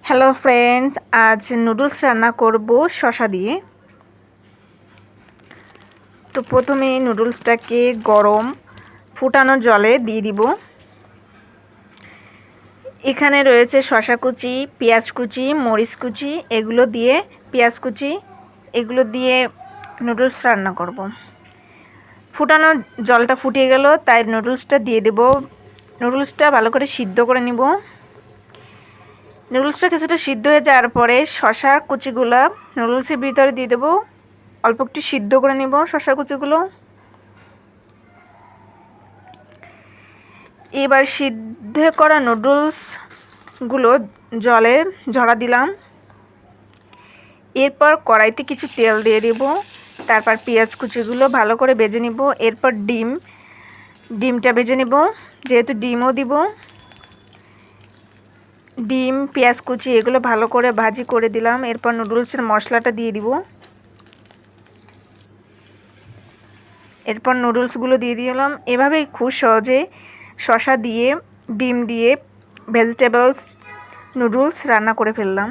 Hello friends, আজ noodles রান্না করব শসা দিয়ে। তো প্রথমে নুডলসটাকে গরম ফুটানো জলে দিয়ে দিব। এখানে রয়েছে শসা কুচি, পেঁয়াজ কুচি, মরিচ কুচি, এগুলো দিয়ে পেঁয়াজ কুচি এগুলো দিয়ে নুডলস রান্না করব। ফুটানো জলটা ফুটিয়ে গেল, তাই নুডলসটা দিয়ে দেব। নুডলসটা ভালো করে সিদ্ধ করে নিব। নুডলসটা কিছুটা সিদ্ধ হয়ে যাওয়ার পরে শসা কুচিগুলো নুডলসের ভিতরে দিয়ে দেবো। অল্প একটু সিদ্ধ করে নেব শসা কুচিগুলো। এবার সিদ্ধ করা নুডলসগুলো জলে ঝরা দিলাম। এরপর কড়াইতে কিছু তেল দিয়ে দেব। তারপর পেঁয়াজ কুচিগুলো ভালো করে ভেজে নেব। এরপর ডিমটা ভেজে নেব, যেহেতু ডিমও দিব। ডিম, পেঁয়াজ কুচি এগুলো ভালো করে ভাজি করে দিলাম। এরপর নুডলসের মশলাটা দিয়ে দিব। এরপর নুডলসগুলো দিয়ে দিলাম। এভাবেই খুব সহজে শসা দিয়ে, ডিম দিয়ে ভেজিটেবলস নুডলস রান্না করে ফেললাম।